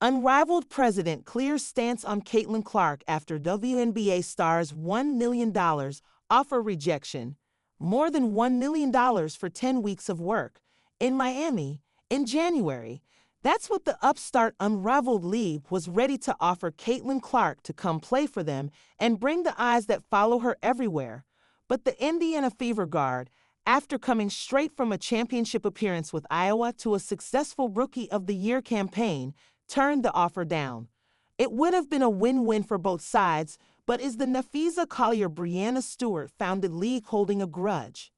Unrivaled president clears stance on Caitlin Clark after WNBA star's $1 million offer rejection. More than $1 million for 10 weeks of work. In Miami, in January. That's what the upstart Unrivaled League was ready to offer Caitlin Clark to come play for them and bring the eyes that follow her everywhere. But the Indiana Fever guard, after coming straight from a championship appearance with Iowa to a successful Rookie of the Year campaign, turned the offer down. It would have been a win-win for both sides, but is the Nafisa Collier-Brianna Stewart-founded league holding a grudge?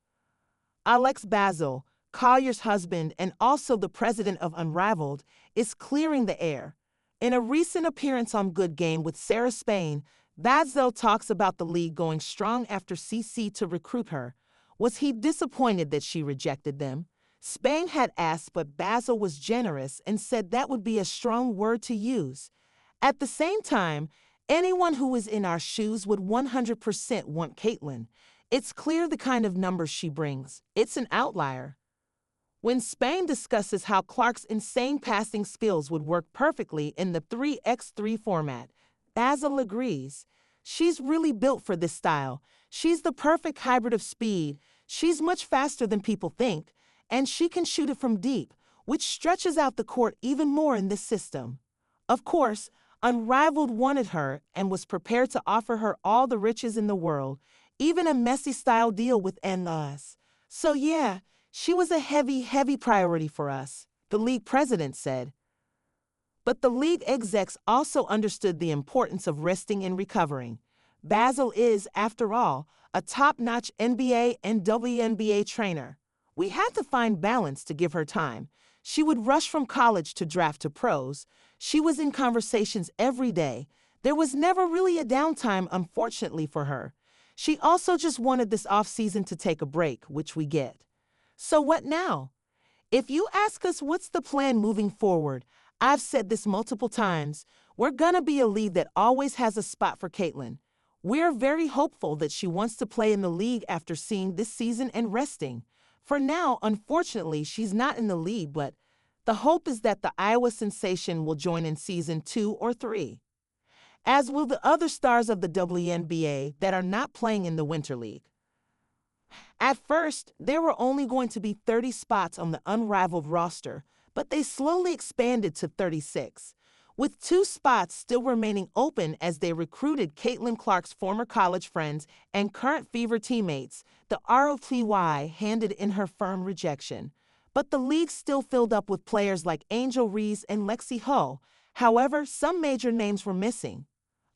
Alex Basil, Collier's husband and also the president of Unrivaled, is clearing the air. In a recent appearance on Good Game with Sarah Spain, Basil talks about the league going strong after CC to recruit her. Was he disappointed that she rejected them? Spain had asked, but Basil was generous and said that would be a strong word to use. At the same time, anyone who is in our shoes would 100% want Caitlin. It's clear the kind of numbers she brings. It's an outlier. When Spain discusses how Clark's insane passing skills would work perfectly in the 3x3 format, Basil agrees. She's really built for this style. She's the perfect hybrid of speed. She's much faster than people think, and she can shoot it from deep, which stretches out the court even more in this system. Of course, Unrivaled wanted her and was prepared to offer her all the riches in the world, even a Messi-style deal with NLS. So yeah, she was a heavy priority for us, the league president said. But the league execs also understood the importance of resting and recovering. Basil is, after all, a top-notch NBA and WNBA trainer. We had to find balance to give her time. She would rush from college to draft to pros. She was in conversations every day. There was never really a downtime, unfortunately, for her. She also just wanted this offseason to take a break, which we get. So what now? If you ask us what's the plan moving forward, I've said this multiple times, we're gonna be a league that always has a spot for Caitlin. We're very hopeful that she wants to play in the league after seeing this season and resting. For now, unfortunately, she's not in the league, but the hope is that the Iowa sensation will join in season 2 or 3. As will the other stars of the WNBA that are not playing in the Winter League. At first, there were only going to be 30 spots on the Unrivaled roster, but they slowly expanded to 36, with 2 spots still remaining open as they recruited Caitlin Clark's former college friends and current Fever teammates. The ROTY handed in her firm rejection. But the league still filled up with players like Angel Reese and Lexi Ho. However, some major names were missing.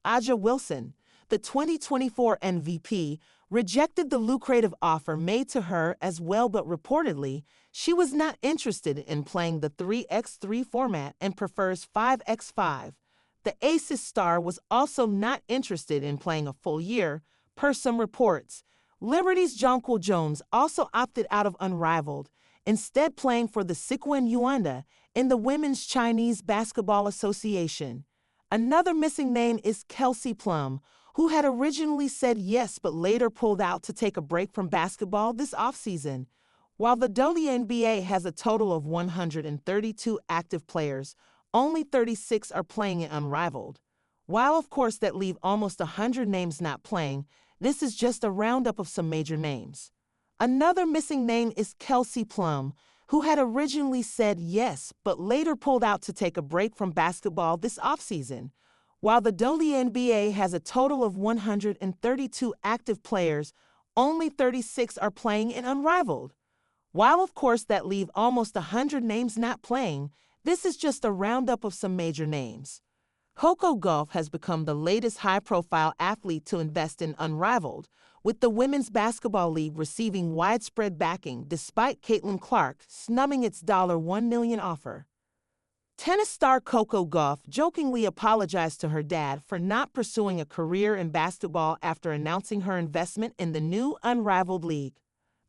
Aja Wilson, the 2024 MVP, rejected the lucrative offer made to her as well, but reportedly, she was not interested in playing the 3x3 format and prefers 5x5. The Aces star was also not interested in playing a full year, per some reports. Liberty's Jonquil Jones also opted out of Unrivaled, instead playing for the Siquan Yuanda in the Women's Chinese Basketball Association. Another missing name is Kelsey Plum, who had originally said yes but later pulled out to take a break from basketball this offseason. While the WNBA has a total of 132 active players, only 36 are playing in Unrivaled. While of course that leave almost 100 names not playing, this is just a roundup of some major names. Another missing name is Kelsey Plum, who had originally said yes but later pulled out to take a break from basketball this offseason. While the WNBA has a total of 132 active players, only 36 are playing in Unrivaled. While of course that leave almost 100 names not playing, this is just a roundup of some major names. Coco Gauff has become the latest high-profile athlete to invest in Unrivaled, with the Women's Basketball League receiving widespread backing despite Caitlin Clark snubbing its $1 million offer. Tennis star Coco Gauff jokingly apologized to her dad for not pursuing a career in basketball after announcing her investment in the new Unrivaled League.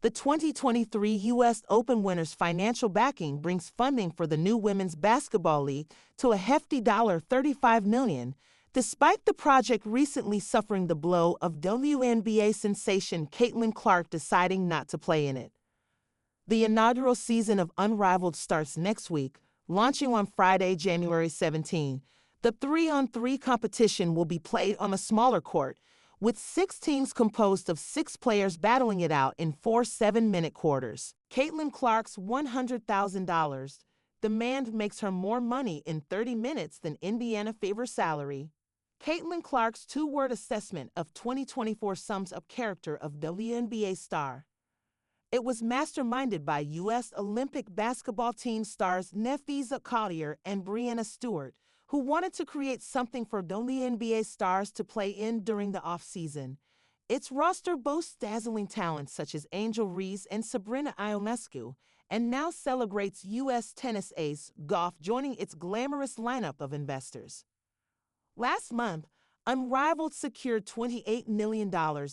The 2023 U.S. Open winner's financial backing brings funding for the new Women's Basketball League to a hefty $35 million, despite the project recently suffering the blow of WNBA sensation Caitlin Clark deciding not to play in it. The inaugural season of Unrivaled starts next week, Launching on Friday, January 17, the 3-on-3 competition will be played on a smaller court, with 6 teams composed of 6 players battling it out in 4 7-minute quarters. Caitlin Clark's $100,000 demand makes her more money in 30 minutes than Indiana Fever salary. Caitlin Clark's 2-word assessment of 2024 sums up character of WNBA star. It was masterminded by U.S. Olympic basketball team stars Nefisa Collier and Breanna Stewart, who wanted to create something for WNBA stars to play in during the offseason. Its roster boasts dazzling talents such as Angel Reese and Sabrina Ionescu, and now celebrates U.S. tennis ace Goff joining its glamorous lineup of investors. Last month, Unrivaled secured $28 million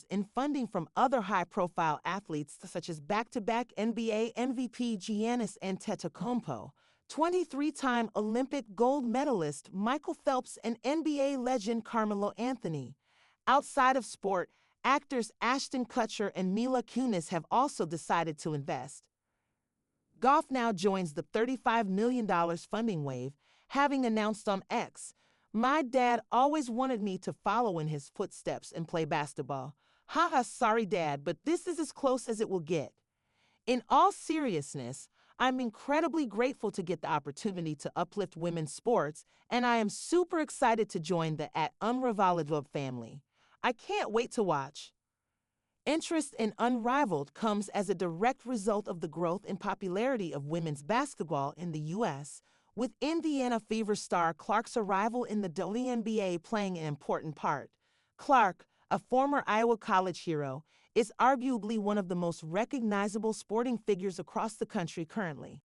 in funding from other high-profile athletes such as back-to-back NBA MVP Giannis Antetokounmpo, 23-time Olympic gold medalist Michael Phelps, and NBA legend Carmelo Anthony. Outside of sport, actors Ashton Kutcher and Mila Kunis have also decided to invest. Goff now joins the $35 million funding wave, having announced on X, "My dad always wanted me to follow in his footsteps and play basketball. Haha, sorry dad, but this is as close as it will get." In all seriousness, I'm incredibly grateful to get the opportunity to uplift women's sports, and I am super excited to join the Unrivaled family. I can't wait to watch. Interest in Unrivaled comes as a direct result of the growth and popularity of women's basketball in the U.S., with Indiana Fever star Clark's arrival in the WNBA playing an important part. Clark, a former Iowa College hero, is arguably one of the most recognizable sporting figures across the country currently.